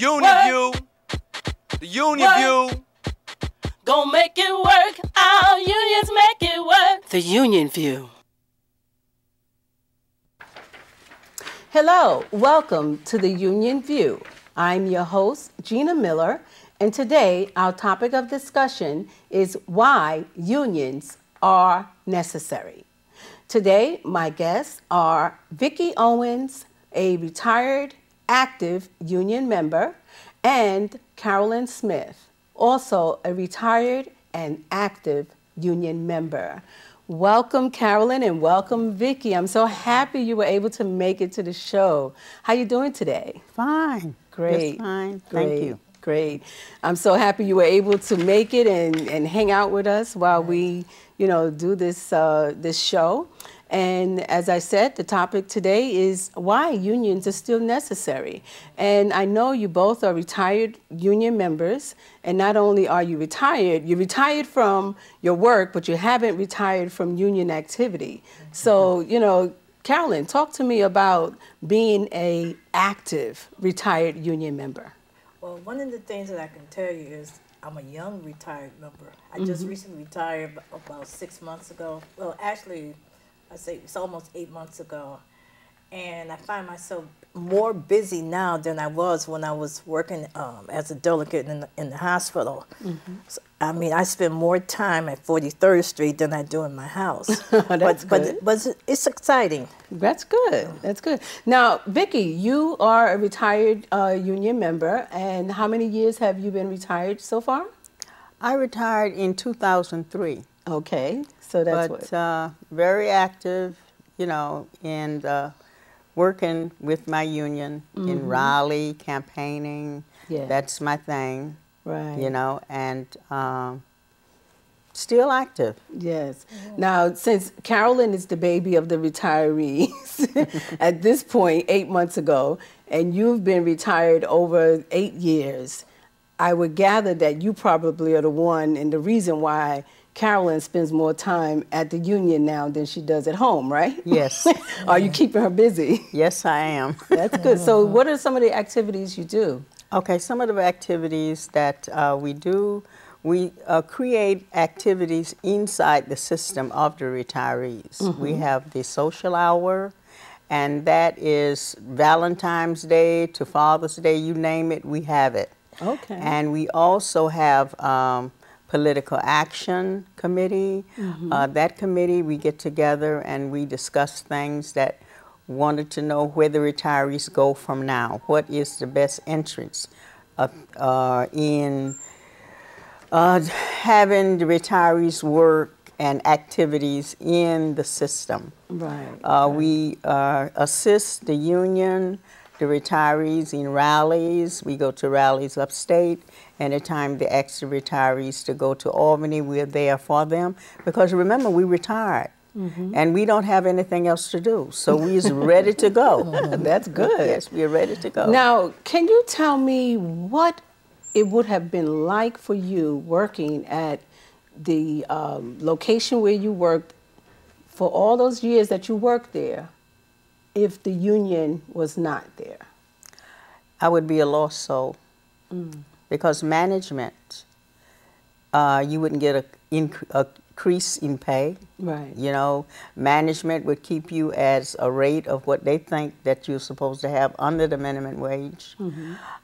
Union View. The Union View. Gonna make it work. Our unions make it work. The Union View. Hello, welcome to the Union View. I'm your host, Gina Miller, and today our topic of discussion is why unions are necessary. Today, my guests are Vicki Owens, a retired active union member, and Carolyn Smith, also a retired and active union member. Welcome, Carolyn, and welcome, Vicki. I'm so happy you were able to make it to the show. How you doing today? Fine. Great. Just fine. Great. Thank you. Great. I'm so happy you were able to make it and hang out with us while we, do this this show. And as I said, the topic today is why unions are still necessary. And I know you both are retired union members, and not only are you retired from your work, but you haven't retired from union activity. So, Carolyn, talk to me about being an active retired union member. Well, one of the things that I can tell you is I'm a young retired member. I just recently retired about 6 months ago. Well, actually, I say it's almost 8 months ago. And I find myself more busy now than I was when I was working as a delegate in the hospital. So, I mean, I spend more time at 43rd Street than I do in my house. That's good. But it's exciting. That's good. That's good. Now, Vicki, you are a retired union member, and how many years have you been retired so far? I retired in 2003. Okay, so that's very active, and working with my union in Raleigh, campaigning. Yeah. That's my thing. Right. And still active. Yes. Now, since Carolyn is the baby of the retirees at this point, 8 months ago, and you've been retired over 8 years, I would gather that you probably are the one and the reason why Carolyn spends more time at the union now than she does at home, right? Yes. Are you keeping her busy? Yes, I am. That's good. So what are some of the activities you do? Okay, some of the activities that we do, we create activities inside the system of the retirees. We have the social hour, and that is Valentine's Day to Father's Day, you name it, we have it. Okay. And we also have Political Action Committee. That committee, we get together and we discuss things that wanted to know where the retirees go from now. What is the best entrance in having the retirees work and activities in the system. Right. We assist the union, the retirees in rallies. We go to rallies upstate. Anytime they ask the retirees to go to Albany, we're there for them. Because remember, we retired. And we don't have anything else to do. So we're ready to go. That's good. Yes, we're ready to go. Now, can you tell me what it would have been like for you working at the location where you worked for all those years that you worked there if the union was not there? I would be a lost soul. Because management, you wouldn't get a increase in pay. Right. Management would keep you as a rate of what they think that you're supposed to have under the minimum wage.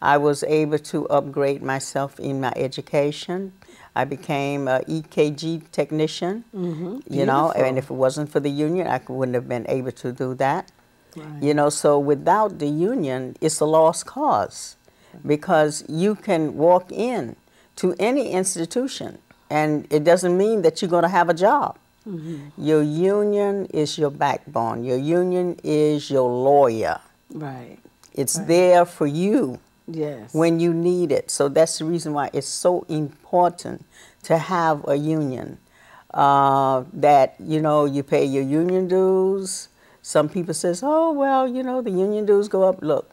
I was able to upgrade myself in my education. I became an EKG technician, and if it wasn't for the union, I wouldn't have been able to do that. Right. So without the union, it's a lost cause. Because you can walk in to any institution and it doesn't mean that you're going to have a job. Your union is your backbone. Your union is your lawyer. Right. It's there for you when you need it. So that's the reason why it's so important to have a union. That, you pay your union dues. Some people says, oh, well, the union dues go up. Look.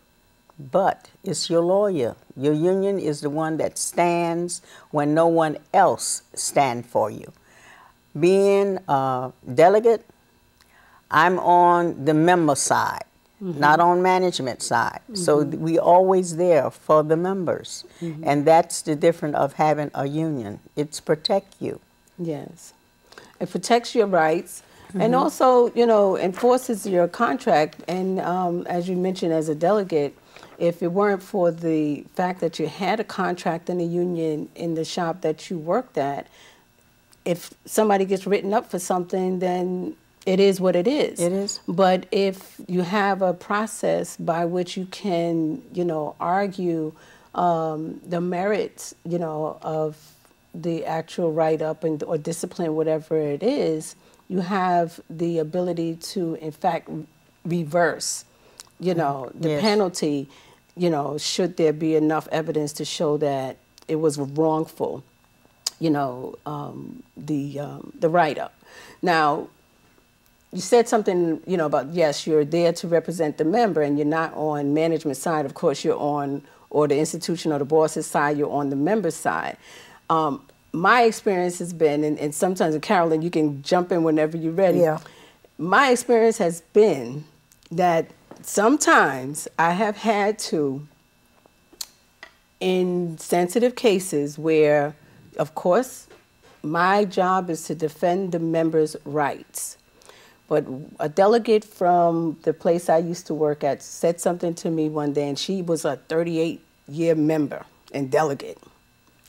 But it's your lawyer. Your union is the one that stands when no one else stands for you. Being a delegate, I'm on the member side. not on management side. So we always there for the members. And that's the difference of having a union. It's protect you. Yes. It protects your rights and also, you know, enforces your contract. And as you mentioned, as a delegate, if it weren't for the fact that you had a contract in the union in the shop that you worked at, if somebody gets written up for something, then it is what it is. It is. But if you have a process by which you can, you know, argue the merits, you know, of the actual write-up and or discipline, whatever it is, you have the ability to, in fact, reverse, you know, the penalty, you know, should there be enough evidence to show that it was wrongful, you know, the write-up. Now, you said something, you know, about, yes, you're there to represent the member and you're not on management side. Of course, you're on, or the institution or the boss's side, you're on the member's side. My experience has been, and sometimes, Carolyn, you can jump in whenever you're ready. Yeah. My experience has been that sometimes I have had to, in sensitive cases where, of course, my job is to defend the members' rights. But a delegate from the place I used to work at said something to me one day, and she was a 38-year member and delegate.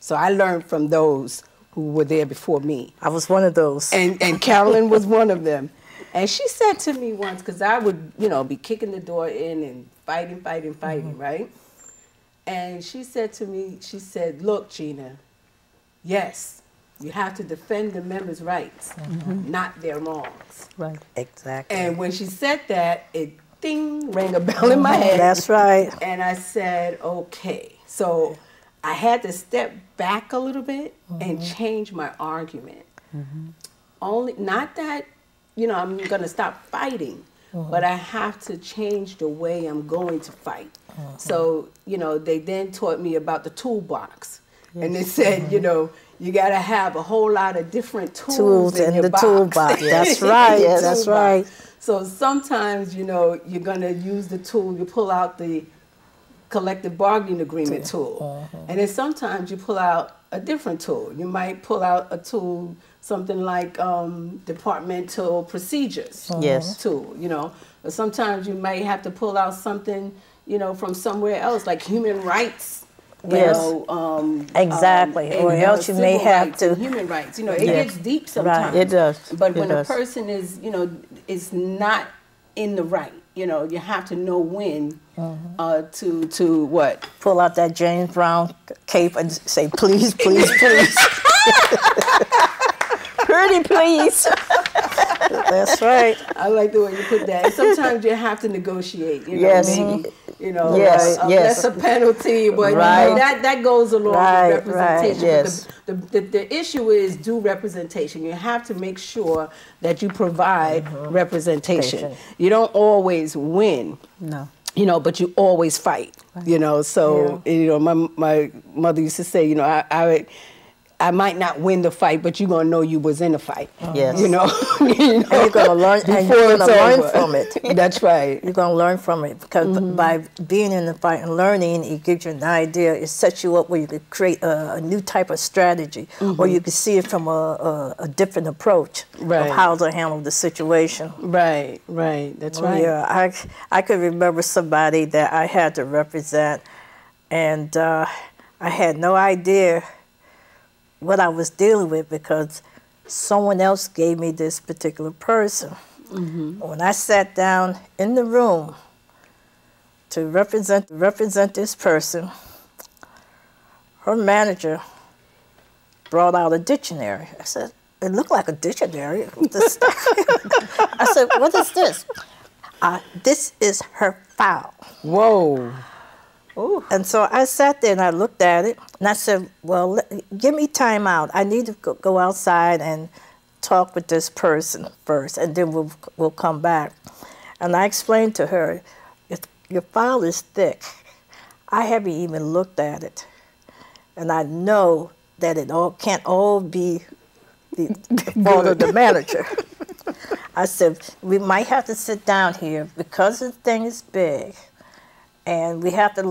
So I learned from those who were there before me. I was one of those. And Carolyn was one of them. And she said to me once, because I would, you know, be kicking the door in and fighting, right? And she said to me, she said, look, Gina, yes, you have to defend the members' rights, not their wrongs. Right. Exactly. And when she said that, it ding, rang a bell in my head. That's right. And I said, okay. So I had to step back a little bit and change my argument. Only, not that, you know, I'm going to stop fighting, but I have to change the way I'm going to fight. So, you know, they then taught me about the toolbox. And they said, you know, you got to have a whole lot of different tools in your the box. toolbox. That's right. That's right. So sometimes, you know, you're going to use the tool, you pull out the collective bargaining agreement tool. And then sometimes you pull out a different tool. You might pull out a tool, something like departmental procedures tool, you know. Or sometimes you might have to pull out something, you know, from somewhere else, like human rights. You know, exactly. Or else you may have to. Human rights. You know, it gets deep sometimes. It does. But when a person is, you know, is not in the right, you know, you have to know when to what? Pull out that James Brown cape and say, please, please, please. Pretty please. That's right. I like the way you put that. And sometimes you have to negotiate, you know, Yes. maybe, you know, Yes, a yes. lesser penalty, but Right. you know, that goes along Right, with representation. right, yes. But the issue is due representation. You have to make sure that you provide representation. You don't always win. No. You know, but you always fight. You know, so you know, my mother used to say, you know, I might not win the fight, but you're gonna know you was in a fight. Yes. You know, And you're gonna learn. And you're gonna learn from it. That's right. You're gonna learn from it because by being in the fight and learning, it gives you an idea. It sets you up where you could create a new type of strategy, or you could see it from a different approach of how to handle the situation. Right. That's right. Yeah, I could remember somebody that I had to represent, and I had no idea what I was dealing with because someone else gave me this particular person. When I sat down in the room to represent this person, her manager brought out a dictionary. I said, it looked like a dictionary. I said, what is this? This is her file. Whoa. Ooh. And so I sat there and I looked at it and I said, well, give me time out. I need to go outside and talk with this person first, and then we'll come back. And I explained to her, your file is thick. I haven't even looked at it. And I know that it all can't all be the fault of the manager. I said, we might have to sit down here because the thing is big, and we have to